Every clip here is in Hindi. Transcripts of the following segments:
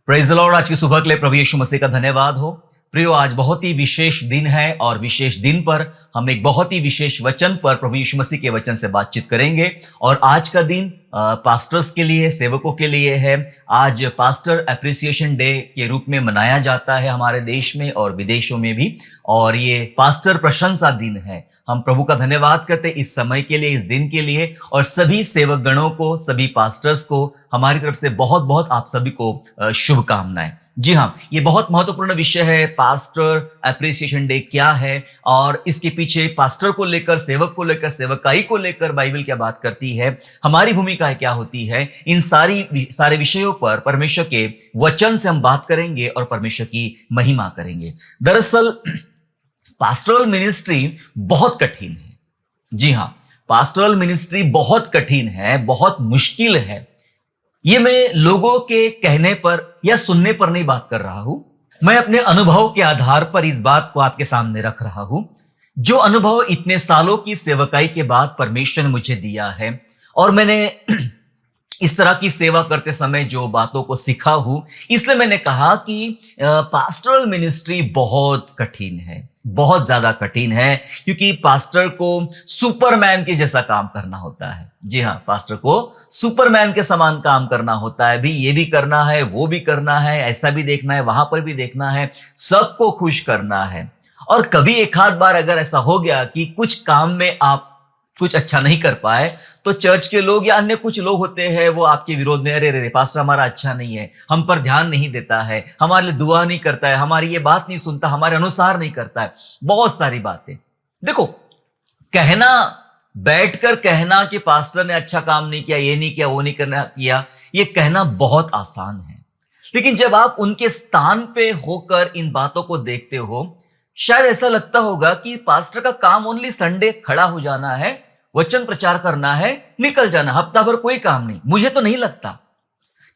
Praise the Lord. आज की सुबह के लिए प्रभु यीशु मसीह का धन्यवाद हो। प्रियो, आज बहुत ही विशेष दिन है और विशेष दिन पर हम एक बहुत ही विशेष वचन पर प्रभु यीशु मसीह के वचन से बातचीत करेंगे। और आज का दिन पास्टर्स के लिए, सेवकों के लिए है। आज पास्टर एप्रिसिएशन डे के रूप में मनाया जाता है हमारे देश में और विदेशों में भी। और ये पास्टर प्रशंसा दिन है। हम प्रभु का धन्यवाद करते इस समय के लिए, इस दिन के लिए। और सभी सेवक गणों को, सभी पास्टर्स को हमारी तरफ से बहुत बहुत आप सभी को शुभकामनाएं। जी हाँ, ये बहुत महत्वपूर्ण विषय है। पास्टर एप्रिसिएशन डे क्या है और इसके पीछे पास्टर को लेकर, सेवक को लेकर, सेवकाई को लेकर बाइबल क्या बात करती है, हमारी भूमिका क्या होती है, इन सारे विषयों पर परमेश्वर के वचन से हम बात करेंगे और परमेश्वर की महिमा करेंगे। दरअसल पास्टरल मिनिस्ट्री बहुत कठिन है। जी हाँ, पास्टरल मिनिस्ट्री बहुत कठिन है, बहुत मुश्किल है। ये मैं लोगों के कहने पर या सुनने पर नहीं बात कर रहा हूं। मैं अपने अनुभव के आधार पर इस बात को आपके सामने रख रहा हूं, जो अनुभव इतने सालों की सेवकाई के बाद परमेश्वर ने मुझे दिया है। और मैंने इस तरह की सेवा करते समय जो बातों को सीखा हूं, इसलिए मैंने कहा कि पास्टरल मिनिस्ट्री बहुत कठिन है, बहुत ज्यादा कठिन है। क्योंकि पास्टर को सुपरमैन के जैसा काम करना होता है। जी हाँ, पास्टर को सुपरमैन के समान काम करना होता है। भी ये भी करना है, वो भी करना है, ऐसा भी देखना है, वहां पर भी देखना है, सबको खुश करना है। और कभी एक आध बार अगर ऐसा हो गया कि कुछ काम में आप कुछ अच्छा नहीं कर पाए, तो चर्च के लोग या अन्य कुछ लोग होते हैं, वो आपके विरोध में, अरे रे पास्टर हमारा अच्छा नहीं है, हम पर ध्यान नहीं देता है, हमारे लिए दुआ नहीं करता है, हमारी ये बात नहीं सुनता, हमारे अनुसार नहीं करता है, बहुत सारी बातें। देखो, कहना, बैठकर कहना कि पास्टर ने अच्छा काम नहीं किया, ये नहीं किया, वो नहीं करना किया, ये कहना बहुत आसान है। लेकिन जब आप उनके स्थान पे होकर इन बातों को देखते हो, शायद ऐसा लगता होगा कि पास्टर का काम ओनली संडे खड़ा हो जाना है, वचन प्रचार करना है, निकल जाना, हफ्ता भर कोई काम नहीं। मुझे तो नहीं लगता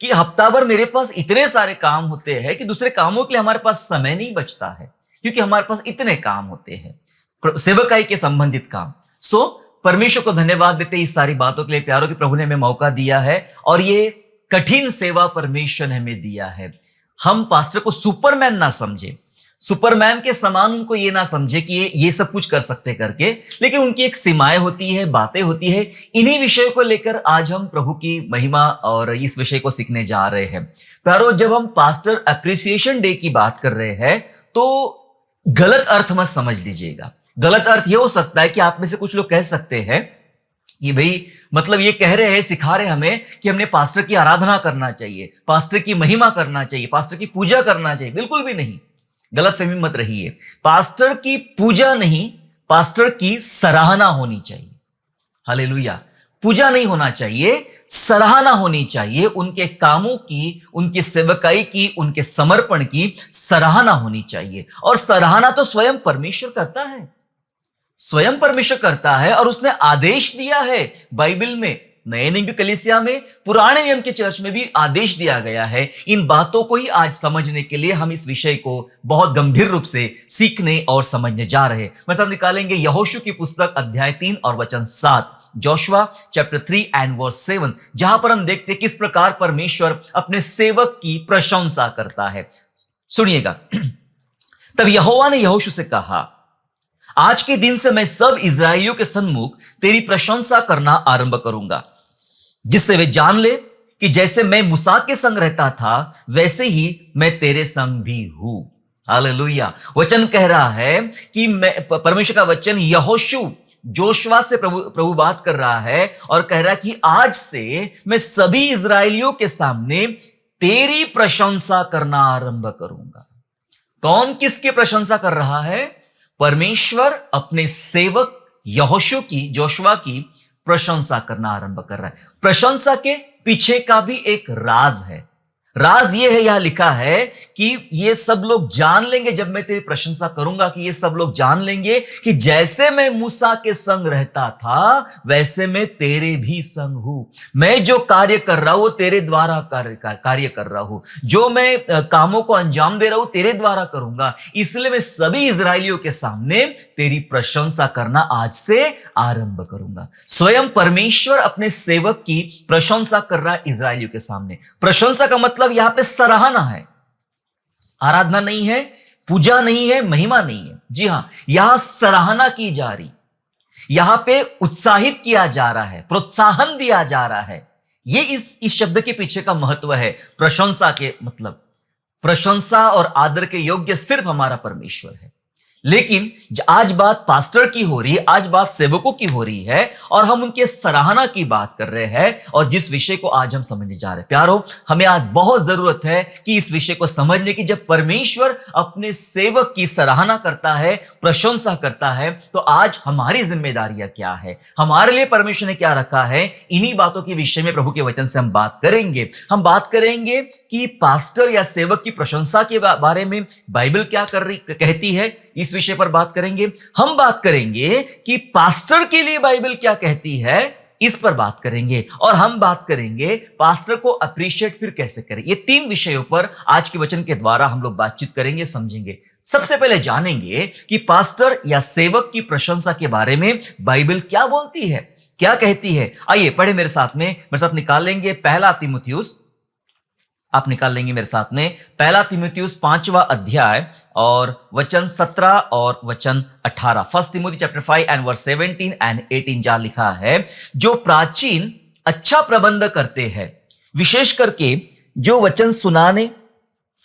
कि हफ्ता भर मेरे पास इतने सारे काम होते हैं कि दूसरे कामों के लिए हमारे पास समय नहीं बचता है, क्योंकि हमारे पास इतने काम होते हैं, सेवकाई के संबंधित काम। सो परमेश्वर को धन्यवाद देते इस सारी बातों के लिए। प्यारों के प्रभु ने हमें मौका दिया है और ये कठिन सेवा परमेश्वर ने हमें दिया है। हम पास्टर को सुपरमैन ना समझे, सुपरमैन के समान उनको ये ना समझे कि ये सब कुछ कर सकते करके, लेकिन उनकी एक सीमाएं होती है, बातें होती है। इन्हीं विषयों को लेकर आज हम प्रभु की महिमा और इस विषय को सीखने जा रहे हैं। प्यारो, जब हम पास्टर एप्रिसिएशन डे की बात कर रहे हैं तो गलत अर्थ मत समझ लीजिएगा। गलत अर्थ ये हो सकता है कि आप में से कुछ लोग कह सकते हैं कि भाई मतलब ये कह रहे हैं, सिखा रहे हमें कि हमने पास्टर की आराधना करना चाहिए, पास्टर की महिमा करना चाहिए, पास्टर की पूजा करना चाहिए। बिल्कुल भी नहीं, गलतफहमी मत रहिए। पास्टर की पूजा नहीं, पास्टर की सराहना होनी चाहिए। हालेलुया। पूजा नहीं होना चाहिए, सराहना होनी चाहिए। उनके कामों की, उनकी सेवकाई की, उनके समर्पण की सराहना होनी चाहिए। और सराहना तो स्वयं परमेश्वर करता है, स्वयं परमेश्वर करता है। और उसने आदेश दिया है बाइबल में, नए नियम की कलीसिया में, पुराने नियम के चर्च में भी आदेश दिया गया है। इन बातों को ही आज समझने के लिए हम इस विषय को बहुत गंभीर रूप से सीखने और समझने जा रहे हैं। मैं साथ निकालेंगे यहोशू की पुस्तक अध्याय 3 और वचन 7, जोशुआ चैप्टर 3 एंड वर्स 7, जहां पर हम देखते हैं किस प्रकार परमेश्वर अपने सेवक की प्रशंसा करता है। सुनिएगा। तब यहोवा ने यहोशू से कहा, आज के दिन से मैं सब इजराइलियों के सन्मुख तेरी प्रशंसा करना आरंभ करूंगा, जिससे वे जान ले कि जैसे मैं मूसा के संग रहता था, वैसे ही मैं तेरे संग भी हूं। हालेलुया। वचन कह रहा है कि परमेश्वर का वचन यहोशू, जोशुआ से प्रभु बात कर रहा है और कह रहा है कि आज से मैं सभी इजराइलियों के सामने तेरी प्रशंसा करना आरंभ करूंगा। कौन किसकी प्रशंसा कर रहा है? परमेश्वर अपने सेवक यहोशू की, जोशुआ की प्रशंसा करना आरंभ कर रहा है। प्रशंसा के पीछे का भी एक राज है। राज ये है, यहां लिखा है कि ये सब लोग जान लेंगे, जब मैं तेरी प्रशंसा करूंगा, कि ये सब लोग जान लेंगे कि जैसे मैं मूसा के संग रहता था, वैसे मैं तेरे भी संग हूं। मैं जो कार्य कर रहा हूं वो तेरे द्वारा कार्य कर रहा हूं। जो मैं कामों को अंजाम दे रहा हूं तेरे द्वारा करूंगा। इसलिए मैं सभी इजराइलियों के सामने तेरी प्रशंसा करना आज से आरंभ करूंगा। स्वयं परमेश्वर अपने सेवक की प्रशंसा कर रहा है इजराइलियों के सामने। प्रशंसा का मतलब मतलब यहां पे सराहना है, आराधना नहीं है, पूजा नहीं है, महिमा नहीं है। जी हां, यहां सराहना की जा रही, यहां पे उत्साहित किया जा रहा है, प्रोत्साहन दिया जा रहा है। ये इस शब्द के पीछे का महत्व है। प्रशंसा के मतलब प्रशंसा और आदर के योग्य सिर्फ हमारा परमेश्वर है। लेकिन आज बात पास्टर की हो रही है, आज बात सेवकों की हो रही है, और हम उनके सराहना की बात कर रहे हैं, और जिस विषय को आज हम समझने जा रहे हैं। प्यारो, हमें आज बहुत जरूरत है कि इस विषय को समझने की। जब परमेश्वर अपने सेवक की सराहना करता है, प्रशंसा करता है, तो आज हमारी जिम्मेदारियां क्या है, हमारे लिए परमेश्वर ने क्या रखा है, इन्हीं बातों के विषय में प्रभु के वचन से हम बात करेंगे। हम बात करेंगे कि पास्टर या सेवक की प्रशंसा के बारे में बाइबल क्या कहती है, इस विषय पर बात करेंगे। हम बात करेंगे कि पास्टर के लिए बाइबल क्या कहती है, इस पर बात करेंगे। और हम बात करेंगे पास्टर को अप्रिशिएट फिर कैसे करें। ये 3 विषयों पर आज के वचन के द्वारा हम लोग बातचीत करेंगे, समझेंगे। सबसे पहले जानेंगे कि पास्टर या सेवक की प्रशंसा के बारे में बाइबल क्या बोलती है, क्या कहती है। आइए पढ़े मेरे साथ निकाल लेंगे पहला तीमुथियुस। आप निकाल लेंगे मेरे साथ में पहला तीमुथियुस 5वां अध्याय और वचन 17 और वचन 18। First Timothy chapter 5 and verse 17 and 18 जहां लिखा है, जो प्राचीन अच्छा प्रबंध करते हैं, विशेष करके जो वचन सुनाने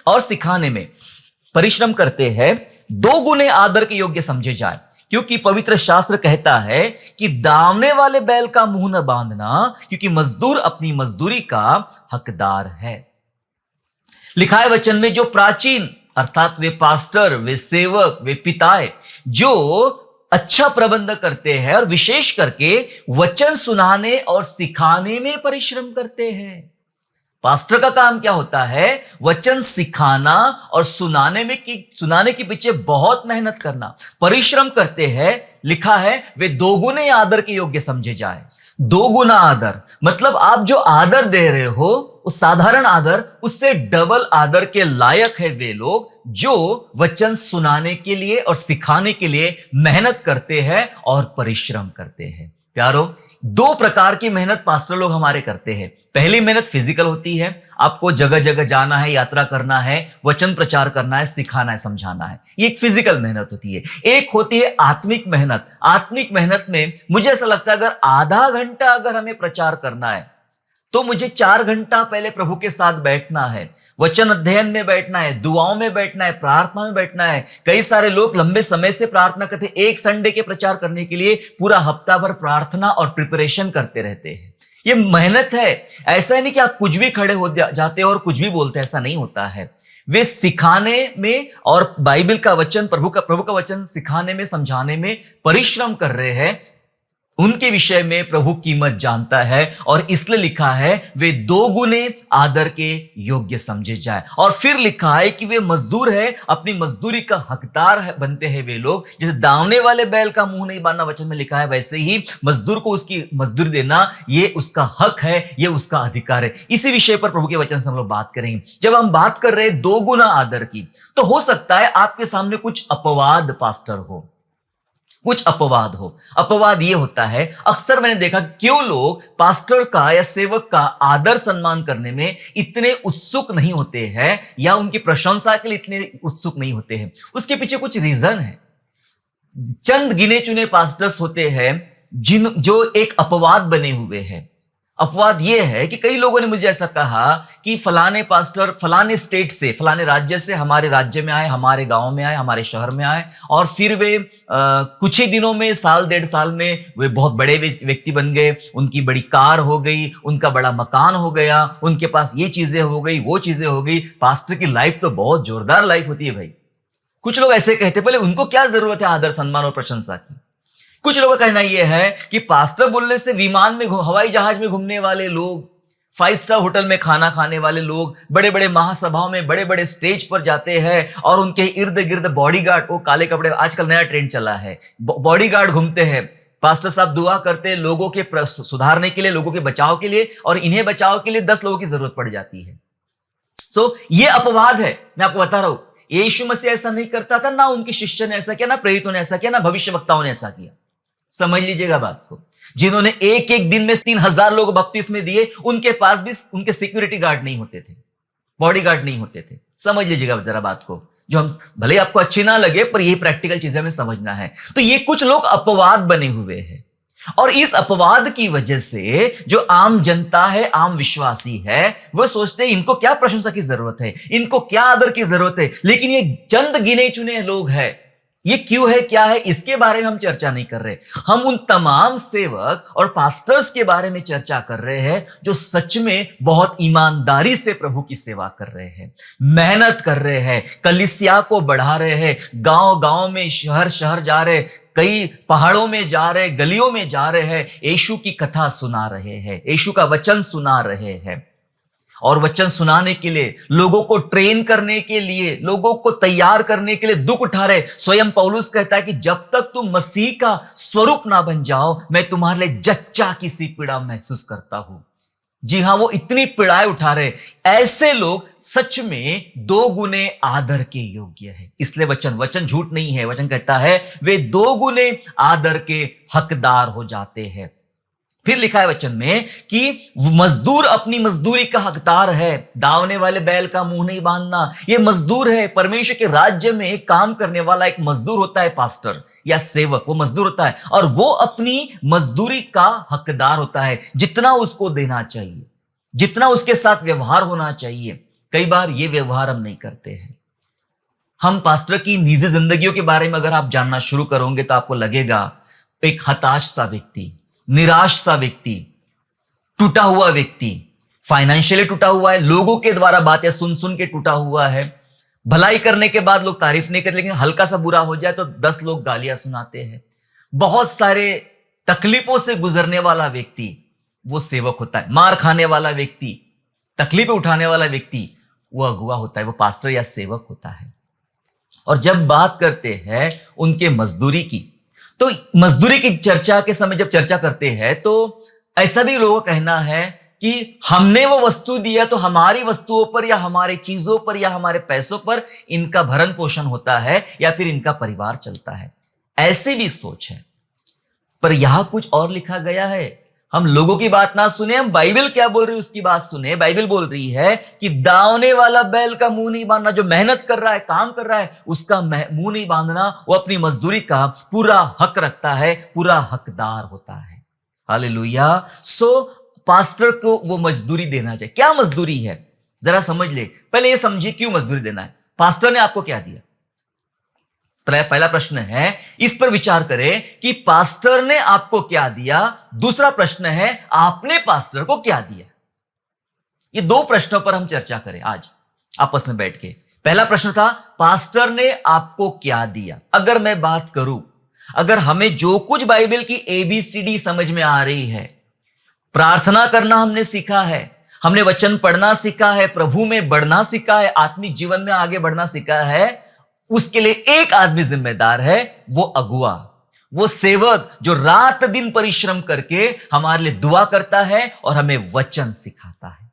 और सिखाने में परिश्रम करते हैं, 2 गुने आदर के योग्य समझे जाए। क्योंकि पवित्र शास्त्र कहता है कि दावने वाले बैल का मुंह न बांधना, क्योंकि मजदूर अपनी मजदूरी का हकदार है। लिखा है वचन में, जो प्राचीन अर्थात वे पास्टर, वे सेवक, वे पिताए, जो अच्छा प्रबंध करते हैं और विशेष करके वचन सुनाने और सिखाने में परिश्रम करते हैं। पास्टर का काम क्या होता है? वचन सिखाना और सुनाने के पीछे बहुत मेहनत करना, परिश्रम करते हैं। लिखा है वे 2 गुने आदर के योग्य समझे जाए। 2 गुना आदर मतलब आप जो आदर दे रहे हो, उस साधारण आदर, उससे डबल आदर के लायक है वे लोग जो वचन सुनाने के लिए और सिखाने के लिए मेहनत करते हैं और परिश्रम करते हैं। प्यारो, 2 प्रकार की मेहनत पास्टर लोग हमारे करते हैं। पहली मेहनत फिजिकल होती है, आपको जगह जगह जाना है, यात्रा करना है, वचन प्रचार करना है, सिखाना है, समझाना है। ये एक फिजिकल मेहनत होती है। एक होती है आत्मिक मेहनत। आत्मिक मेहनत में मुझे ऐसा लगता है अगर आधा घंटा अगर हमें प्रचार करना है, तो मुझे 4 घंटा पहले प्रभु के साथ बैठना है, वचन अध्ययन में बैठना है, दुआओं में बैठना है, प्रार्थना में बैठना है। कई सारे लोग लंबे समय से प्रार्थना करते हैं, एक संडे के प्रचार करने के लिए पूरा हफ्ता भर प्रार्थना और प्रिपरेशन करते रहते हैं। ये मेहनत है। ऐसा नहीं कि आप कुछ भी खड़े हो जाते हो और कुछ भी बोलते हैं, ऐसा नहीं होता है। वे सिखाने में और बाइबल का वचन, प्रभु का वचन सिखाने में, समझाने में परिश्रम कर रहे हैं। उनके विषय में प्रभु कीमत जानता है और इसलिए लिखा है वे 2 गुने आदर के योग्य समझे जाए। और फिर लिखा है कि वे मजदूर है, अपनी मजदूरी का हकदार बनते हैं वे लोग। जैसे दावने वाले बैल का मुंह नहीं बांधना वचन में लिखा है, वैसे ही मजदूर को उसकी मजदूरी देना ये उसका हक है, ये उसका अधिकार है। इसी विषय पर प्रभु के वचन से हम लोग बात करेंगे। जब हम बात कर रहे हैं 2 गुना आदर की, तो हो सकता है आपके सामने कुछ अपवाद पास्टर हो, कुछ अपवाद हो। अपवाद ये होता है, अक्सर मैंने देखा क्यों लोग पास्टर का या सेवक का आदर सम्मान करने में इतने उत्सुक नहीं होते हैं या उनकी प्रशंसा के लिए इतने उत्सुक नहीं होते हैं। उसके पीछे कुछ रीजन है। चंद गिने चुने पास्टर्स होते हैं जो एक अपवाद बने हुए हैं। अपवाद यह है कि कई लोगों ने मुझे ऐसा कहा कि फलाने पास्टर फलाने स्टेट से, फलाने राज्य से हमारे राज्य में आए, हमारे गांव में आए, हमारे शहर में आए, और फिर वे कुछ ही दिनों में, साल 1.5 साल में वे बहुत बड़े व्यक्ति बन गए। उनकी बड़ी कार हो गई, उनका बड़ा मकान हो गया, उनके पास ये चीजें हो गई, वो चीजें हो गई। पास्टर की लाइफ तो बहुत जोरदार लाइफ होती है भाई। कुछ लोग ऐसे कहते, पहले उनको क्या जरूरत है आदर सम्मान और प्रशंसा की। कुछ लोगों का कहना यह है कि पास्टर बोलने से विमान में, हवाई जहाज में घूमने वाले लोग, 5 स्टार होटल में खाना खाने वाले लोग, बड़े बड़े महासभाओं में, बड़े बड़े स्टेज पर जाते हैं और उनके इर्द गिर्द बॉडीगार्ड, वो काले कपड़े, आजकल नया ट्रेंड चला है, बॉडीगार्ड घूमते हैं। पास्टर साहब दुआ करते हैं लोगों के सुधारने के लिए, लोगों के बचाव के लिए, और इन्हें बचाव के लिए 10 लोगों की जरूरत पड़ जाती है। सो ये अपवाद है। मैं आपको बता रहा हूं, यीशु मसीह ऐसा नहीं करता था, ना उनके शिष्य ने ऐसा किया, ना प्रेरितों ने ऐसा किया, ना भविष्यवक्ताओं ने ऐसा किया। समझ लीजिएगा बात को। जिन्होंने एक दिन में 3000 लोग बपतिस्मे दिए, उनके पास भी उनके सिक्योरिटी गार्ड नहीं होते थे। बॉडीगार्ड नहीं होते थे। समझ लीजिएगा जरा बात को, जो हम भले आपको अच्छी ना लगे पर ये प्रैक्टिकल चीजें हमें समझना है। तो ये कुछ लोग अपवाद बने हुए हैं, और इस अपवाद की वजह से जो आम जनता है, आम विश्वासी है, वो सोचते हैं इनको क्या प्रशंसा की जरूरत है, इनको क्या आदर की जरूरत है। लेकिन ये चंद गिने चुने लोग हैं, ये क्यों है, क्या है, इसके बारे में हम चर्चा नहीं कर रहे। हम उन तमाम सेवक और पास्टर्स के बारे में चर्चा कर रहे हैं जो सच में बहुत ईमानदारी से प्रभु की सेवा कर रहे हैं, मेहनत कर रहे हैं, कलीसिया को बढ़ा रहे हैं, गांव गांव में, शहर शहर जा रहे, कई पहाड़ों में जा रहे, गलियों में जा रहे हैं, यीशु की कथा सुना रहे हैं, यीशु का वचन सुना रहे हैं। और वचन सुनाने के लिए, लोगों को ट्रेन करने के लिए, लोगों को तैयार करने के लिए दुख उठा रहे। स्वयं पौलुस कहता है कि जब तक तुम मसीह का स्वरूप ना बन जाओ, मैं तुम्हारे लिए जच्चा की सी पीड़ा महसूस करता हूं। जी हां, वो इतनी पीड़ाएं उठा रहे। ऐसे लोग सच में 2 गुने आदर के योग्य है। इसलिए वचन झूठ नहीं है। वचन कहता है वे 2 गुने आदर के हकदार हो जाते हैं। फिर लिखा है वचन में कि मजदूर अपनी मजदूरी का हकदार है। दावने वाले बैल का मुंह नहीं बांधना, ये मजदूर है। परमेश्वर के राज्य में काम करने वाला एक मजदूर होता है, पास्टर या सेवक, वो मजदूर होता है, और वो अपनी मजदूरी का हकदार होता है। जितना उसको देना चाहिए, जितना उसके साथ व्यवहार होना चाहिए, कई बार ये व्यवहार हम नहीं करते हैं। हम पास्टर की निजी जिंदगियों के बारे में अगर आप जानना शुरू करोगे तो आपको लगेगा एक हताश सा व्यक्ति, निराश सा व्यक्ति, टूटा हुआ व्यक्ति, फाइनेंशियली टूटा हुआ है, लोगों के द्वारा बातें सुन सुन के टूटा हुआ है। भलाई करने के बाद लोग तारीफ नहीं करते, लेकिन हल्का सा बुरा हो जाए तो 10 लोग गालियां सुनाते हैं। बहुत सारे तकलीफों से गुजरने वाला व्यक्ति वो सेवक होता है। मार खाने वाला व्यक्ति, तकलीफें उठाने वाला व्यक्ति वो अगुवा होता है, वो पास्टर या सेवक होता है। और जब बात करते हैं उनके मजदूरी की, तो मजदूरी की चर्चा के समय जब चर्चा करते हैं तो ऐसा भी लोगों का कहना है कि हमने वो वस्तु दिया तो हमारी वस्तुओं पर या हमारे चीजों पर या हमारे पैसों पर इनका भरण पोषण होता है या फिर इनका परिवार चलता है। ऐसी भी सोच है, पर यहां कुछ और लिखा गया है। हम लोगों की बात ना सुने, हम बाइबल क्या बोल रही है उसकी बात सुने। बाइबल बोल रही है कि दावने वाला बैल का मुंह नहीं बांधना। जो मेहनत कर रहा है, काम कर रहा है, उसका मुंह नहीं बांधना। वो अपनी मजदूरी का पूरा हक रखता है, पूरा हकदार होता है। हालेलुया। सो पास्टर को वो मजदूरी देना चाहिए। क्या मजदूरी है जरा समझ ले। पहले ये समझिए क्यों मजदूरी देना है। पास्टर ने आपको क्या दिया? पहला प्रश्न है, इस पर विचार करें कि पास्टर ने आपको क्या दिया। दूसरा प्रश्न है, आपने पास्टर को क्या दिया। ये 2 प्रश्नों पर हम चर्चा करें आज आपस में बैठ के। पहला प्रश्न था, पास्टर ने आपको क्या दिया। अगर मैं बात करूं, अगर हमें जो कुछ बाइबल की ABCD समझ में आ रही है, प्रार्थना करना हमने सीखा है, हमने वचन पढ़ना सीखा है, प्रभु में बढ़ना सीखा है, आत्मिक जीवन में आगे बढ़ना सीखा है, उसके लिए एक आदमी जिम्मेदार है, वो अगुआ, वो सेवक जो रात दिन परिश्रम करके हमारे लिए दुआ करता है और हमें वचन सिखाता है।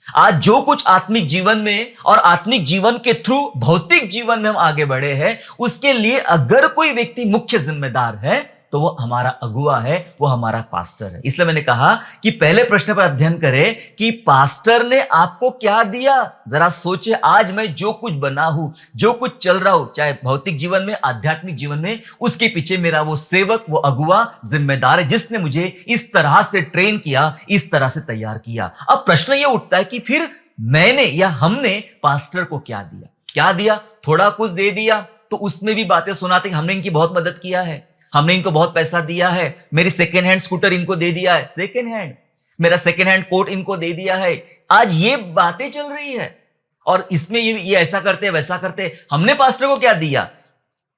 आज जो कुछ आत्मिक जीवन में और आत्मिक जीवन के थ्रू भौतिक जीवन में हम आगे बढ़े हैं, उसके लिए अगर कोई व्यक्ति मुख्य जिम्मेदार है तो वो हमारा अगुआ है, वो हमारा पास्टर है। इसलिए मैंने कहा कि पहले प्रश्न पर अध्ययन करें कि पास्टर ने आपको क्या दिया। जरा सोचे, आज मैं जो कुछ बना हूं, जो कुछ चल रहा हूं, चाहे भौतिक जीवन में, आध्यात्मिक जीवन में, उसके पीछे मेरा वो सेवक, वो अगुआ जिम्मेदार है, जिसने मुझे इस तरह से ट्रेन किया, इस तरह से तैयार किया। अब प्रश्न ये उठता है कि फिर मैंने या हमने पास्टर को क्या दिया। क्या दिया? थोड़ा कुछ दे दिया तो उसमें भी बातें सुनाते, हमने इनकी बहुत मदद किया है, हमने इनको बहुत पैसा दिया है, मेरी सेकेंड हैंड स्कूटर इनको दे दिया है, सेकेंड हैंड, मेरा सेकेंड हैंड कोट इनको दे दिया है। आज ये बातें चल रही है और इसमें ये ऐसा करते, वैसा करते। हमने पास्टर को क्या दिया?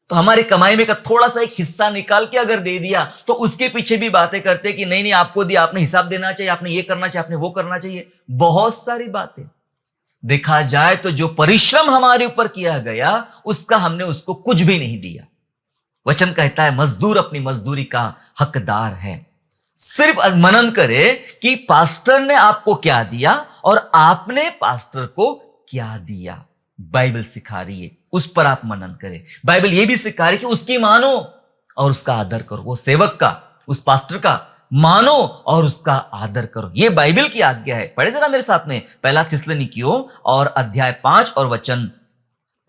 तो हमारी कमाई में का थोड़ा सा एक हिस्सा निकाल के अगर दे दिया तो उसके पीछे भी बातें करते कि नहीं नहीं आपको दिया, आपने हिसाब देना चाहिए, आपने ये करना चाहिए, आपने वो करना चाहिए। बहुत सारी बातें। देखा जाए तो जो परिश्रम हमारे ऊपर किया गया उसका हमने उसको कुछ भी नहीं दिया। वचन कहता है मजदूर अपनी मजदूरी का हकदार है। सिर्फ मनन करे कि पास्टर ने आपको क्या दिया और आपने पास्टर को क्या दिया। बाइबल सिखा रही है, उस पर आप मनन करें। बाइबल यह भी सिखा रही है कि उसकी मानो और उसका आदर करो, वो सेवक का, उस पास्टर का मानो और उसका आदर करो। यह बाइबल की आज्ञा है। पढ़े जरा मेरे साथ में, पहला थिस्सलुनीकियों और अध्याय 5 और वचन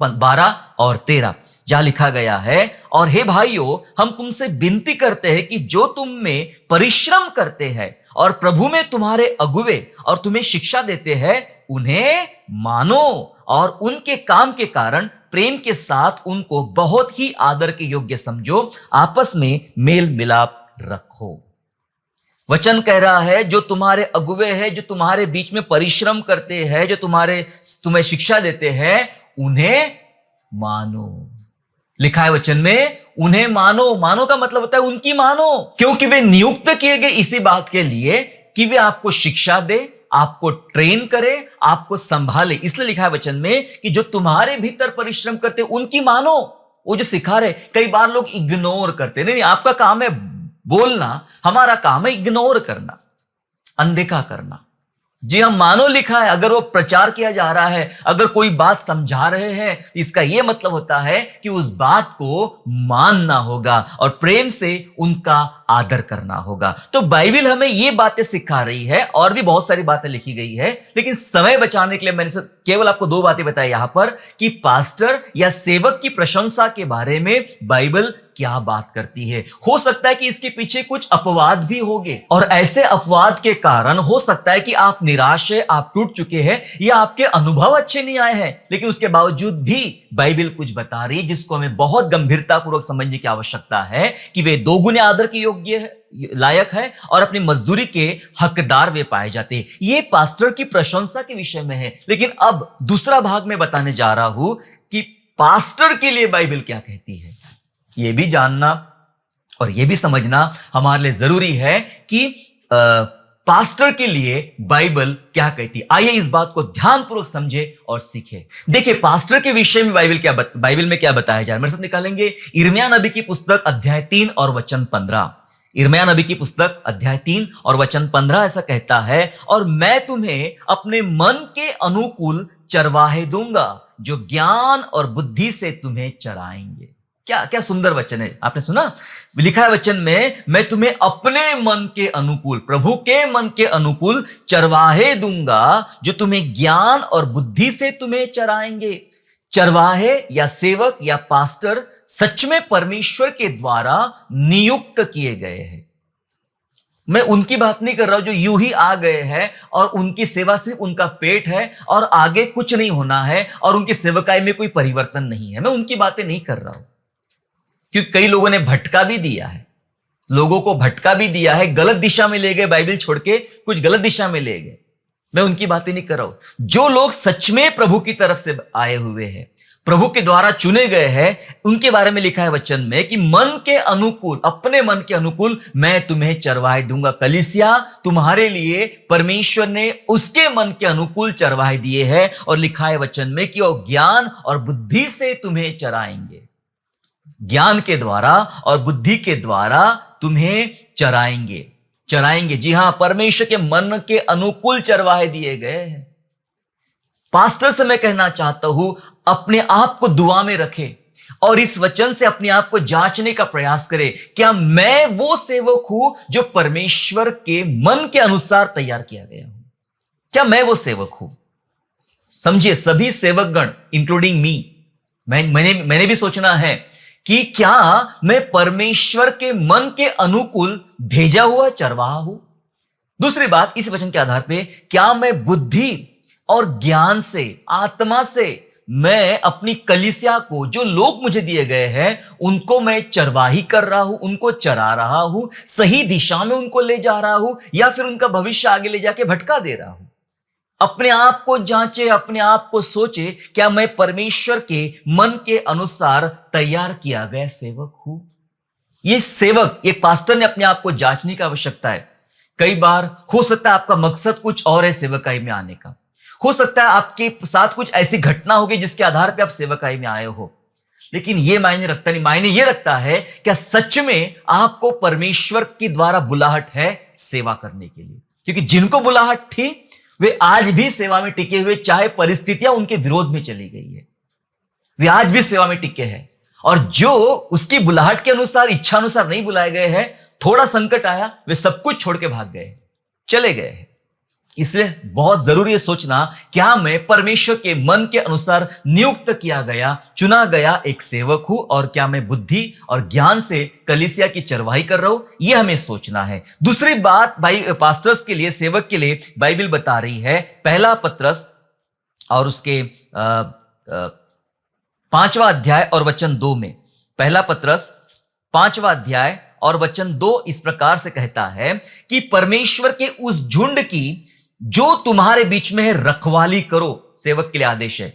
12 और 13, जहां लिखा गया है, और हे भाइयों, हम तुमसे विनती करते हैं कि जो तुम में परिश्रम करते हैं और प्रभु में तुम्हारे अगुवे और तुम्हें शिक्षा देते हैं, उन्हें मानो और उनके काम के कारण प्रेम के साथ उनको बहुत ही आदर के योग्य समझो, आपस में मेल मिलाप रखो। वचन कह रहा है, जो तुम्हारे अगुवे हैं, जो तुम्हारे बीच में परिश्रम करते हैं, जो तुम्हें शिक्षा देते हैं, उन्हें मानो। लिखा है वचन में, उन्हें मानो। मानो का मतलब होता है उनकी मानो, क्योंकि वे नियुक्त किए गए इसी बात के लिए कि वे आपको शिक्षा दे, आपको ट्रेन करे, आपको संभाले। इसलिए लिखा है वचन में कि जो तुम्हारे भीतर परिश्रम करते उनकी मानो। वो जो सिखा रहे, कई बार लोग इग्नोर करते। नहीं, आपका काम है बोलना, हमारा काम है इग्नोर करना, अनदेखा करना। जी हाँ, मानो लिखा है। अगर वो प्रचार किया जा रहा है, अगर कोई बात समझा रहे हैं, तो इसका यह मतलब होता है कि उस बात को मानना होगा और प्रेम से उनका आदर करना होगा। तो बाइबल हमें ये बातें सिखा रही है, और भी बहुत सारी बातें लिखी गई है, लेकिन समय बचाने के लिए मैंने केवल आपको 2 बातें बताई यहां पर कि पास्टर या सेवक की प्रशंसा के बारे में बाइबल क्या बात करती है। हो सकता है कि इसके पीछे कुछ अपवाद भी होंगे, और ऐसे अपवाद के कारण हो सकता है कि आप निराश है, आप टूट चुके हैं, या आपके अनुभव अच्छे नहीं आए हैं, लेकिन उसके बावजूद भी बाइबल कुछ बता रही है जिसको हमें बहुत गंभीरतापूर्वक समझने की आवश्यकता है कि वे दोगुने आदर के योग्य है, लायक है, और अपनी मजदूरी के हकदार वे पाए जाते हैं। ये पास्टर की प्रशंसा के विषय में है। लेकिन अब दूसरा भाग में बताने जा रहा हूं कि पास्टर के लिए बाइबल क्या कहती है। यह भी जानना और यह भी समझना हमारे लिए जरूरी है कि पास्टर के लिए बाइबल क्या कहती है। आइए इस बात को ध्यानपूर्वक समझे और सीखे। देखिए, पास्टर के विषय में बाइबल में क्या बताया जा रहा है। मेरे साथ निकालेंगे यिर्मयाह नबी की पुस्तक अध्याय 3 और वचन 15। यिर्मयाह नबी की पुस्तक अध्याय 3 और वचन 15 ऐसा कहता है, और मैं तुम्हें अपने मन के अनुकूल चरवाहे दूंगा, जो ज्ञान और बुद्धि से तुम्हें चराएंगे। क्या क्या सुंदर वचन है, आपने सुना। लिखा है वचन में, मैं तुम्हें अपने मन के अनुकूल, प्रभु के मन के अनुकूल चरवाहे दूंगा, जो तुम्हें ज्ञान और बुद्धि से तुम्हें चराएंगे। चरवाहे या सेवक या पास्टर सच में परमेश्वर के द्वारा नियुक्त किए गए हैं। मैं उनकी बात नहीं कर रहा हूं जो यूं ही आ गए हैं और उनकी सेवा सिर्फ उनका पेट है और आगे कुछ नहीं होना है और उनकी सेवकाई में कोई परिवर्तन नहीं है। मैं उनकी बातें नहीं कर रहा हूं, क्योंकि कई लोगों ने भटका भी दिया है, लोगों को भटका भी दिया है, गलत दिशा में ले गए, बाइबल छोड़ के कुछ गलत दिशा में ले गए। मैं उनकी बातें नहीं कर रहा हूं। जो लोग सच में प्रभु की तरफ से आए हुए हैं, प्रभु के द्वारा चुने गए हैं, उनके बारे में लिखा है वचन में कि मन के अनुकूल, अपने मन के अनुकूल मैं तुम्हें चरवाहे दूंगा। कलीसिया, तुम्हारे लिए परमेश्वर ने उसके मन के अनुकूल चरवाहे दिए हैं, और लिखा है वचन में कि वो ज्ञान और बुद्धि से तुम्हें चराएंगे। ज्ञान के द्वारा और बुद्धि के द्वारा तुम्हें चराएंगे। चराएंगे, जी हां, परमेश्वर के मन के अनुकूल चरवाहे दिए गए हैं। पास्टर से मैं कहना चाहता हूं, अपने आप को दुआ में रखे और इस वचन से अपने आप को जांचने का प्रयास करे। क्या मैं वो सेवक हूं जो परमेश्वर के मन के अनुसार तैयार किया गया हूं? क्या मैं वो सेवक हूं? समझिए, सभी सेवकगण इंक्लूडिंग मी, मैंने भी सोचना है कि क्या मैं परमेश्वर के मन के अनुकूल भेजा हुआ चरवाहा हूं। दूसरी बात, इस वचन के आधार पे, क्या मैं बुद्धि और ज्ञान से, आत्मा से मैं अपनी कलीसिया को, जो लोग मुझे दिए गए हैं, उनको मैं चरवाही कर रहा हूं, उनको चरा रहा हूं, सही दिशा में उनको ले जा रहा हूं, या फिर उनका भविष्य आगे ले जाके भटका दे रहा हूं? अपने आप को जांचे, अपने आप को सोचे, क्या मैं परमेश्वर के मन के अनुसार तैयार किया गया सेवक हूं? ये सेवक, ये पास्टर ने अपने आप को जांचने की आवश्यकता है। कई बार हो सकता है आपका मकसद कुछ और है सेवकाई में आने का। हो सकता है आपके साथ कुछ ऐसी घटना होगी जिसके आधार पर आप सेवकाई में आए हो, लेकिन यह मायने रखता नहीं। मायने यह रखता है क्या सच में आपको परमेश्वर के द्वारा बुलाहट है सेवा करने के लिए? क्योंकि जिनको बुलाहट थी वे आज भी सेवा में टिके हुए, चाहे परिस्थितियां उनके विरोध में चली गई है, वे आज भी सेवा में टिके हैं। और जो उसकी बुलाहट के अनुसार, इच्छा अनुसार नहीं बुलाए गए हैं, थोड़ा संकट आया, वे सब कुछ छोड़ के भाग गए, चले गए। इसलिए बहुत जरूरी है सोचना, क्या मैं परमेश्वर के मन के अनुसार नियुक्त किया गया, चुना गया एक सेवक हूं, और क्या मैं बुद्धि और ज्ञान से कलीसिया की चरवाही कर रहा हूं? यह हमें सोचना है। दूसरी बात पास्टर्स के लिए, सेवक के लिए बाइबल बता रही है, पहला पत्रस और उसके 5वां अध्याय और वचन 2 में, पहला पत्रस 5वां अध्याय और वचन 2 इस प्रकार से कहता है कि परमेश्वर के उस झुंड की जो तुम्हारे बीच में है रखवाली करो। सेवक के लिए आदेश है,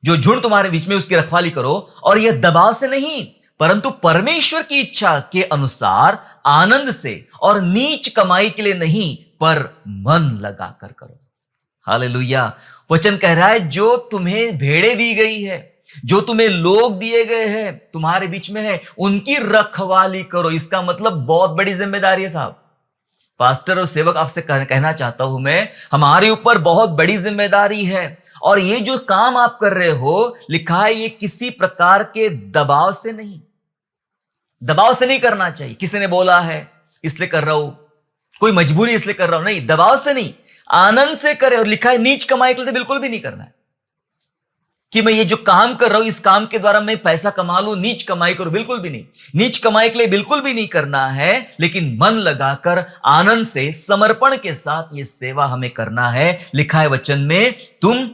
जो झुंड तुम्हारे बीच में उसकी रखवाली करो, और यह दबाव से नहीं परंतु परमेश्वर की इच्छा के अनुसार आनंद से, और नीच कमाई के लिए नहीं पर मन लगाकर करो। हालेलुया। वचन कह रहा है, जो तुम्हें भेड़े दी गई है, जो तुम्हें लोग दिए गए हैं, तुम्हारे बीच में है, उनकी रखवाली करो। इसका मतलब बहुत बड़ी जिम्मेदारी है साहब। पास्टर और सेवक आपसे कहना चाहता हूं मैं, हमारे ऊपर बहुत बड़ी जिम्मेदारी है, और ये जो काम आप कर रहे हो, लिखा है ये किसी प्रकार के दबाव से नहीं, दबाव से नहीं करना चाहिए। किसी ने बोला है इसलिए कर रहा हूं, कोई मजबूरी इसलिए कर रहा हूं, नहीं, दबाव से नहीं, आनंद से करे। और लिखा है नीच कमाई के लिए तो बिल्कुल भी नहीं करना है कि मैं ये जो काम कर रहा हूं, इस काम के द्वारा मैं पैसा कमा लूं, नीच कमाई करूं, बिल्कुल भी नहीं। नीच कमाई के लिए बिल्कुल भी नहीं करना है, लेकिन मन लगाकर आनंद से, समर्पण के साथ ये सेवा हमें करना है। लिखा है वचन में, तुम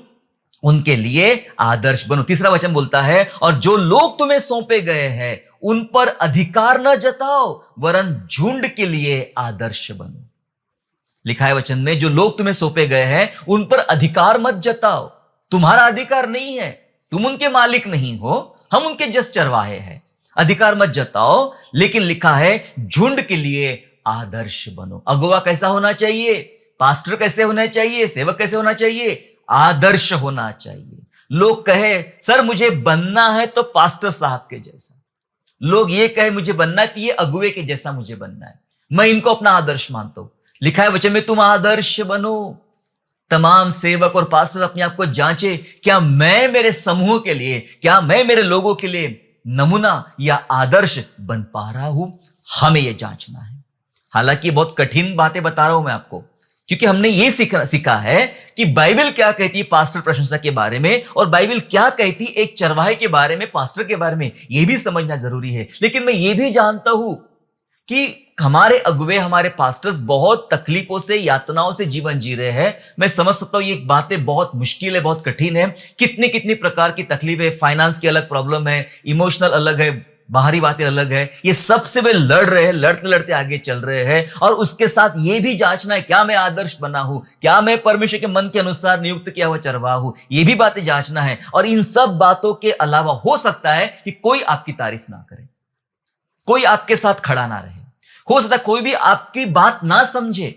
उनके लिए आदर्श बनो। तीसरा वचन बोलता है, और जो लोग तुम्हें सौंपे गए हैं उन पर अधिकार न जताओ, वरन झुंड के लिए आदर्श बनो। लिखा है वचन में, जो लोग तुम्हें सौंपे गए हैं उन पर अधिकार मत जताओ। तुम्हारा अधिकार नहीं है, तुम उनके मालिक नहीं हो, हम उनके जस्ट चरवाहे हैं। अधिकार मत जताओ, लेकिन लिखा है झुंड के लिए आदर्श बनो। अगुवा कैसा होना चाहिए? पास्टर कैसे होना चाहिए? सेवक कैसे होना चाहिए? आदर्श होना चाहिए। लोग कहे सर मुझे बनना है तो पास्टर साहब के जैसा, लोग ये कहे मुझे बनना है तो ये अगुवे के जैसा मुझे बनना है, मैं इनको अपना आदर्श मानता हूं। लिखा है वचन में, तुम आदर्श बनो। तमाम सेवक और पास्टर अपने आप को जांचे, क्या मैं मेरे समूह के लिए, क्या मैं मेरे लोगों के लिए नमूना या आदर्श बन पा रहा हूं? हमें यह जांचना है। हालांकि बहुत कठिन बातें बता रहा हूं मैं आपको, क्योंकि हमने ये सीखा है कि बाइबल क्या कहती है पास्टर प्रशंसा के बारे में, और बाइबल क्या कहती है एक चरवाहे के बारे में, पास्टर के बारे में, यह भी समझना जरूरी है। लेकिन मैं ये भी जानता हूं कि हमारे अगुवे, हमारे पास्टर्स बहुत तकलीफों से, यातनाओं से जीवन जी रहे हैं। मैं समझ सकता हूं ये बातें बहुत मुश्किल है, बहुत कठिन है। कितनी कितनी प्रकार की तकलीफें, फाइनेंस की अलग प्रॉब्लम है, इमोशनल अलग है, बाहरी बातें अलग है। ये सब से वे लड़ रहे हैं, लड़ते लड़ते आगे चल रहे हैं। और उसके साथ ये भी जांचना है, क्या मैं आदर्श बना हूं, क्या मैं परमेश्वर के मन के अनुसार नियुक्त किया हुआ चरवाहा हूं, ये भी बातें जांचना है। और इन सब बातों के अलावा हो सकता है कि कोई आपकी तारीफ ना करे, कोई आपके साथ खड़ा ना रहे, हो सकता है कोई भी आपकी बात ना समझे,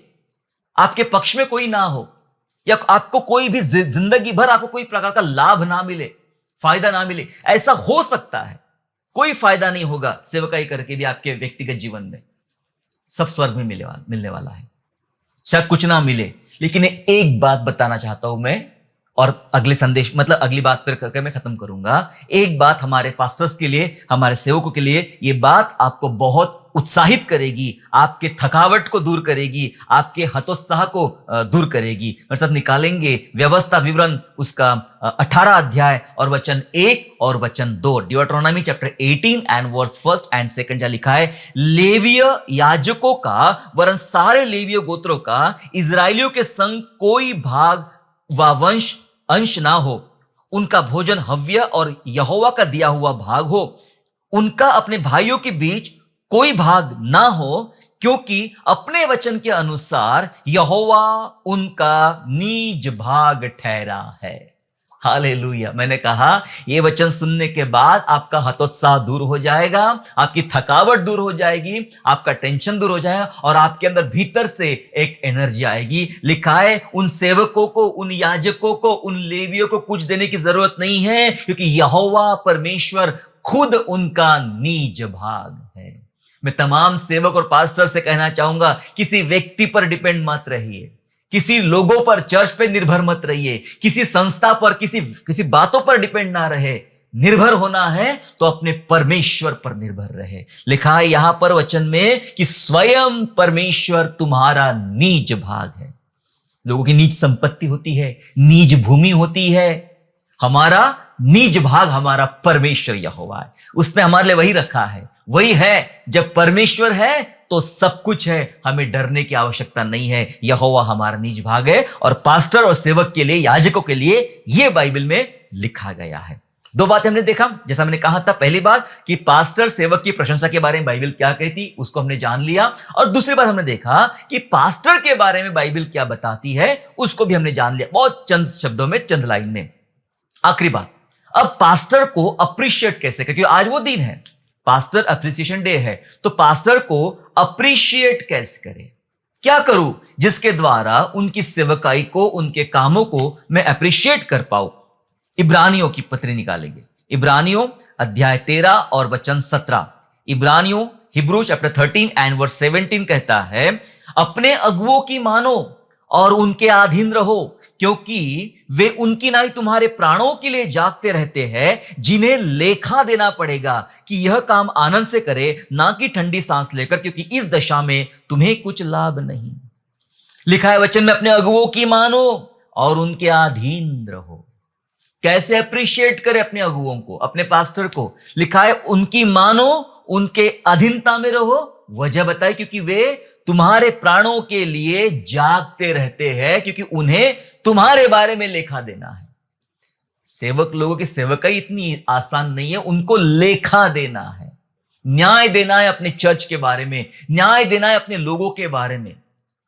आपके पक्ष में कोई ना हो, या आपको कोई भी जिंदगी भर आपको कोई प्रकार का लाभ ना मिले, फायदा ना मिले। ऐसा हो सकता है, कोई फायदा नहीं होगा सेवकाई करके भी आपके व्यक्तिगत जीवन में। सब स्वर्ग में मिलने वाला है, शायद कुछ ना मिले। लेकिन एक बात बताना चाहता हूं मैं, और अगले संदेश, मतलब अगली बात पर करके मैं खत्म करूंगा। एक बात हमारे पास्टर्स के लिए, हमारे सेवकों के लिए, ये बात आपको बहुत उत्साहित करेगी, आपके थकावट को दूर करेगी, आपके हतोत्साह को दूर करेगी। मेरे साथ निकालेंगे व्यवस्था विवरण उसका 18 अध्याय और वचन 1 और वचन 2, ड्यूटरोनॉमी चैप्टर 18 एंड वर्स 1 एंड 2। जहां लिखा है, लेवीय याजकों का वरन सारे लेवीय गोत्रों का इजरायलियों के संग कोई भाग व वंश अंश ना हो, उनका भोजन हव्य और यहोवा का दिया हुआ भाग हो, उनका अपने भाइयों के बीच कोई भाग ना हो, क्योंकि अपने वचन के अनुसार यहोवा उनका नीज भाग ठहरा है। हालेलुया। मैंने कहा ये वचन सुनने के बाद आपका हतोत्साह दूर हो जाएगा, आपकी थकावट दूर हो जाएगी, आपका टेंशन दूर हो जाएगा, और आपके अंदर भीतर से एक एनर्जी आएगी। लिखा है, उन सेवकों को, उन याजकों को, उन लेवियों को कुछ देने की जरूरत नहीं है, क्योंकि यहोवा परमेश्वर खुद उनका नीज भाग है। मैं तमाम सेवक और पास्टर से कहना चाहूंगा, किसी व्यक्ति पर डिपेंड मत रहिए, किसी लोगों पर, चर्च पे निर्भर मत रहिए, किसी संस्था पर, किसी बातों पर डिपेंड ना रहे। निर्भर होना है तो अपने परमेश्वर पर निर्भर रहे। लिखा है यहां पर वचन में कि स्वयं परमेश्वर तुम्हारा निज भाग है। लोगों की निज संपत्ति होती है, निज भूमि होती है। हमारा निज भाग हमारा परमेश्वर यहोवा है। उसने हमारे लिए वही रखा है, वही है। जब परमेश्वर है तो सब कुछ है, हमें डरने की आवश्यकता नहीं है। यहोवा हमारा निज भाग है। और पास्टर और सेवक के लिए, याजकों के लिए यह बाइबल में लिखा गया है। दो बातें हमने देखा, जैसा मैंने कहा था पहली बात कि पास्टर सेवक की प्रशंसा के बारे में बाइबल क्या कहती, उसको हमने जान लिया। और दूसरी बात हमने देखा कि पास्टर के बारे में बाइबल क्या बताती है, उसको भी हमने जान लिया, बहुत चंद शब्दों में, चंद लाइन में। आखिरी बात, अब पास्टर को अप्रिशिएट कैसे करें, क्योंकि आज वो दिन है, पास्टर अप्रिसिएशन डे है। तो पास्टर को अप्रिशिएट कैसे करें, क्या करूं जिसके द्वारा उनकी सेवकाई को, उनके कामों को मैं अप्रिशिएट कर पाऊं। इब्रानियों की पत्री निकालेंगे, इब्रानियों अध्याय 13 और वचन 17। इब्रानियों, हिब्रू चैप्टर 13 एंड वर्स 17 कहता है, अपने अगुओं की मानो और उनके अधीन रहो, क्योंकि वे उनकी नाई तुम्हारे प्राणों के लिए जागते रहते हैं, जिन्हें लेखा देना पड़ेगा कि यह काम आनंद से करे, ना कि ठंडी सांस लेकर, क्योंकि इस दशा में तुम्हें कुछ लाभ नहीं। लिखा है वचन में, अपने अगुओं की मानो और उनके अधीन रहो। कैसे अप्रिशिएट करें अपने अगुओं को, अपने पास्टर को? लिखा है उनकी मानो, उनके अधीनता में रहो। वजह बताई, क्योंकि वे तुम्हारे प्राणों के लिए जागते रहते हैं, क्योंकि उन्हें तुम्हारे बारे में लेखा देना है। सेवक लोगों की सेवकाई इतनी आसान नहीं है, उनको लेखा देना है, न्याय देना है अपने चर्च के बारे में, न्याय देना है अपने लोगों के बारे में।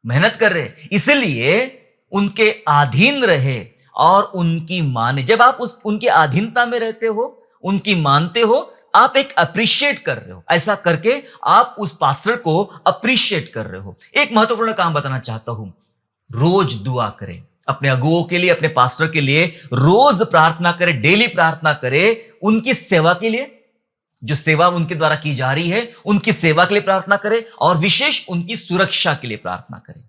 मेहनत कर रहे, इसलिए उनके अधीन रहे और उनकी माने। जब आप उनके अधीनता में रहते हो, उनकी मानते हो, आप एक अप्रिशिएट कर रहे हो। ऐसा करके आप उस पास्टर को अप्रिशिएट कर रहे हो। एक महत्वपूर्ण काम बताना चाहता हूं, रोज दुआ करें अपने अगुओं के लिए, अपने पास्टर के लिए। रोज प्रार्थना करें, डेली प्रार्थना करें उनकी सेवा के लिए, जो सेवा उनके द्वारा की जा रही है, उनकी सेवा के लिए प्रार्थना करें, और विशेष उनकी सुरक्षा के लिए प्रार्थना करें।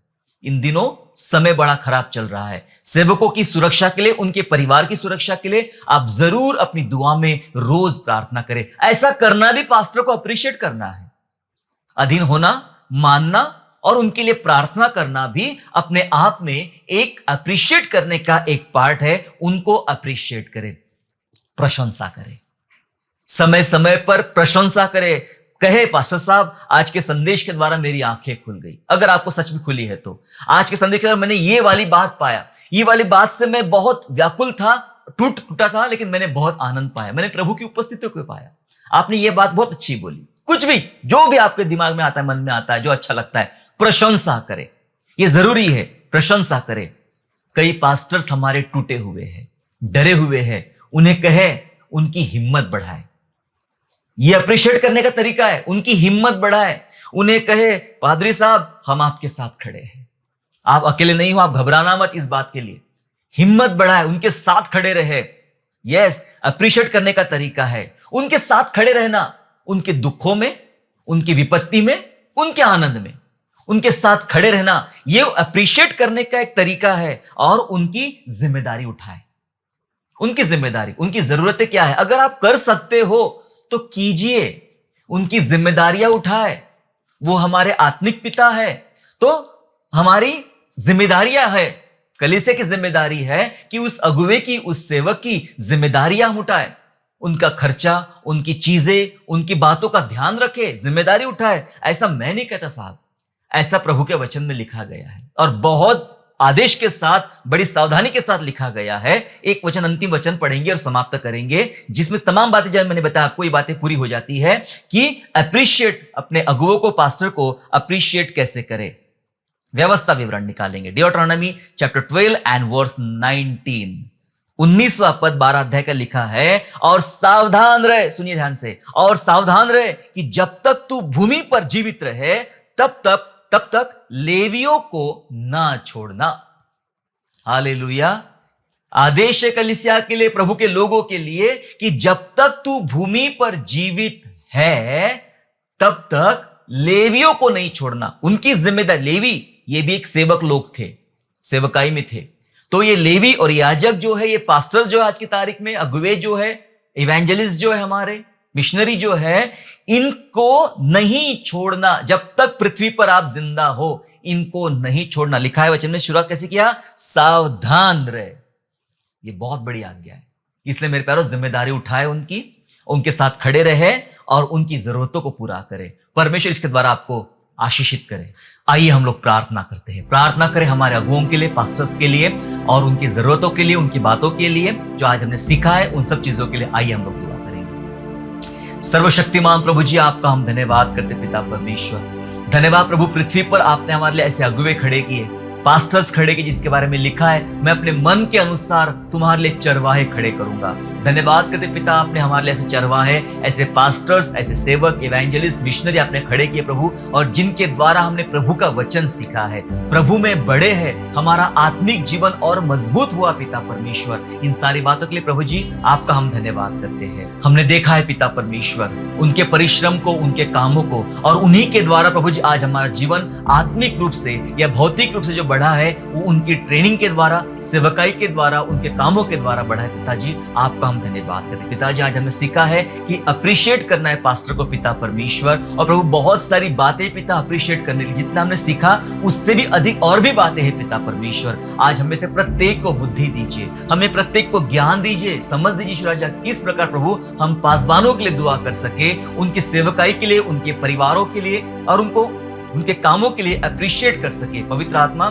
इन दिनों समय बड़ा खराब चल रहा है। सेवकों की सुरक्षा के लिए, उनके परिवार की सुरक्षा के लिए आप जरूर अपनी दुआ में रोज प्रार्थना करें। ऐसा करना भी पास्टर को अप्रिशिएट करना है। अधीन होना, मानना और उनके लिए प्रार्थना करना भी अपने आप में एक अप्रिशिएट करने का एक पार्ट है। उनको अप्रिशिएट करें, प्रशंसा करें, समय समय पर प्रशंसा करें। कहे पास्टर साहब, आज के संदेश के द्वारा मेरी आंखें खुल गई। अगर आपको सच में खुली है तो आज के संदेश के द्वारा मैंने ये वाली बात पाया, ये वाली बात से मैं बहुत व्याकुल था, टूटा था, लेकिन मैंने बहुत आनंद पाया, मैंने प्रभु की उपस्थिति को पाया। आपने ये बात बहुत अच्छी बोली। कुछ भी, जो भी आपके दिमाग में आता है, मन में आता है, जो अच्छा लगता है, प्रशंसा करें। ये जरूरी है, प्रशंसा करें। कई पास्टर्स हमारे टूटे हुए हैं, डरे हुए हैं, उन्हें कहे उनकी हिम्मत बढ़ाए। ये अप्रिशिएट करने का तरीका है, उनकी हिम्मत बढ़ाए। उन्हें कहे पादरी साहब, हम आपके साथ खड़े हैं, आप अकेले नहीं हो, आप घबराना मत इस बात के लिए। हिम्मत बढ़ाए, उनके साथ खड़े रहे। यस, अप्रिशिएट करने का तरीका है उनके साथ खड़े रहना, उनके दुखों में, उनकी विपत्ति में, उनके आनंद में, उनके साथ खड़े रहना। यह अप्रिशिएट करने का एक तरीका है। और उनकी जिम्मेदारी उठाए, उनकी जिम्मेदारी, उनकी जरूरतें क्या है, अगर आप कर सकते हो तो कीजिए, उनकी जिम्मेदारियां उठाए। वो हमारे आत्मिक पिता है, तो हमारी जिम्मेदारियां है, कलीसिया की जिम्मेदारी है कि उस अगुवे की, उस सेवक की जिम्मेदारियां हम उठाए। उनका खर्चा, उनकी चीजें, उनकी बातों का ध्यान रखे, जिम्मेदारी उठाए। ऐसा मैं नहीं कहता साहब, ऐसा प्रभु के वचन में लिखा गया है, और बहुत आदेश के साथ, बड़ी सावधानी के साथ लिखा गया है। एक वचन, अंतिम वचन पढ़ेंगे और समाप्त करेंगे, जिसमें तमाम बातें, जब मैंने बताया आपको, ये बातें पूरी हो जाती है कि अप्रिशिएट, अपने अगुओं को, पास्टर को अप्रिशिएट कैसे करें। व्यवस्था विवरण निकालेंगे। डियोट्रोनॉमी चैप्टर 12 एंड वर्स 19, 19वां पद 12 अध्याय का लिखा है, और सावधान रहे, सुनिए ध्यान से, और सावधान रहे कि जब तक तू भूमि पर जीवित रहे, तब तक लेवियों को ना छोड़ना। हालेलुया। आदेश है कलीसिया के लिए, प्रभु के लोगों के लिए, कि जब तक तू भूमि पर जीवित है, तब तक लेवियों को नहीं छोड़ना। उनकी जिम्मेदारी, लेवी ये भी एक सेवक लोग थे, सेवकाई में थे। तो ये लेवी और याजक जो है, ये पास्टर्स जो है आज की तारीख में, अगुवे जो है, इवेंजलिस्ट जो है, हमारे मिशनरी जो है, इनको नहीं छोड़ना जब तक पृथ्वी पर आप जिंदा हो, इनको नहीं छोड़ना। लिखा है वचन में, शुरुआत कैसे किया? सावधान रहे। ये बहुत बड़ी आज्ञा है, इसलिए मेरे प्यारों जिम्मेदारी उठाए उनकी, उनके साथ खड़े रहे और उनकी जरूरतों को पूरा करे। परमेश्वर इसके द्वारा आपको आशीषित करे। आइए हम लोग प्रार्थना करते हैं। प्रार्थना करें हमारे अगुओं के लिए, पास्टर्स के लिए और उनकी जरूरतों के लिए, उनकी बातों के लिए जो आज हमने सीखा है, उन सब चीजों के लिए आइए हम लोग दुआ करेंगे। सर्वशक्तिमान प्रभु जी, आपका हम धन्यवाद करते पिता परमेश्वर। धन्यवाद प्रभु, पृथ्वी पर आपने हमारे लिए ऐसे अगुवे खड़े किए, पास्टर्स खड़े किए, जिसके बारे में लिखा है, मैं अपने मन के अनुसार तुम्हारे लिए चरवाहे खड़े करूंगा। धन्यवाद करते पिता, आपने हमारे लिए ऐसे चरवाहे, ऐसे पास्टर्स, ऐसे सेवक, इवेंजलिस्ट, मिशनरी आपने खड़े किए प्रभु, और जिनके द्वारा हमने प्रभु का वचन सीखा है, प्रभु में बड़े हैं, हमारा आत्मिक जीवन और मजबूत हुआ पिता परमेश्वर। इन सारी बातों के लिए प्रभु जी आपका हम धन्यवाद करते हैं। हमने देखा है पिता परमेश्वर उनके परिश्रम को, उनके कामों को, और उन्हीं के द्वारा प्रभु जी आज हमारा जीवन आत्मिक रूप से या भौतिक रूप से जो बढ़ा है, वो उनकी ट्रेनिंग के द्वारा, सेवकाई के द्वारा, उनके कामों के द्वारा बढ़ा है। पिताजी आपका हम धन्यवाद करते हैं। पिताजी आज हमने सीखा है कि अप्रिशिएट करना है पास्टर को पिता परमेश्वर, और प्रभु बहुत सारी बातें पिता अप्रिशिएट करने की, जितना हमने सीखा उससे भी अधिक और भी बातें हैं पिता परमेश्वर। आज हमें से प्रत्येक को बुद्धि दीजिए, हमें प्रत्येक को ज्ञान दीजिए, समझ दीजिए ईश्वर, किस प्रकार प्रभु हम पासवानों के लिए दुआ कर सके, उनकी सेवकाई के लिए, उनके परिवारों के लिए और उनको उनके कामों के लिए अप्रिशिएट कर सके। पवित्र आत्मा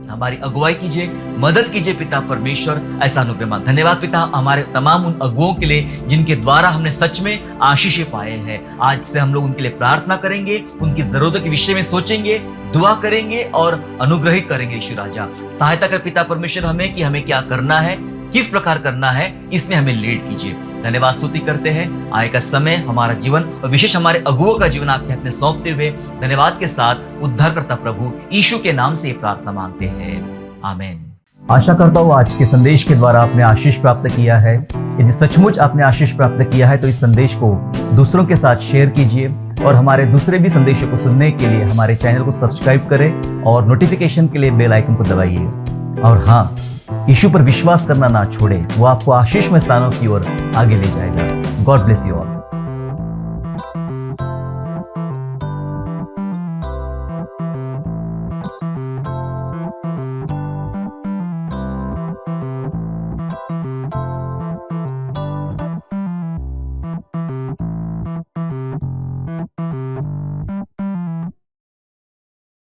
हमारी अगुवाई कीजिए, मदद कीजिए पिता परमेश्वर, ऐसा अनुग्रह मान। धन्यवाद पिता हमारे तमाम उन अगुओं के लिए जिनके द्वारा हमने सच में आशीष पाए हैं। आज से हम लोग उनके लिए प्रार्थना करेंगे, उनकी जरूरतों के विषय में सोचेंगे, दुआ करेंगे और अनुग्रहित करेंगे। ईश्वर राजा सहायता कर पिता परमेश्वर हमें कि हमें क्या करना है, किस प्रकार करना है, इसमें हमें लीड कीजिए। धन्यवाद स्तुति करते हैं। आय का समय हमारा जीवन और विशेष हमारे अगुओं का जीवन आपके हाथ में सौंपते हुए धन्यवाद के साथ उद्धारकर्ता प्रभु यीशु के नाम से प्रार्थना मांगते हैं, आमीन। आशा करता हूँ आज के संदेश के द्वारा आपने आशीष प्राप्त किया है। यदि सचमुच आपने आशीष प्राप्त किया है तो इस संदेश को दूसरों के साथ शेयर कीजिए, और हमारे दूसरे भी संदेशों को सुनने के लिए हमारे चैनल को सब्सक्राइब करें और नोटिफिकेशन के लिए बेल आइकन को दबाइए। और हाँ, यीशु पर विश्वास करना ना छोड़े, वो आपको आशीषमय स्थानों की ओर आगे ले जाएगा। God bless you all.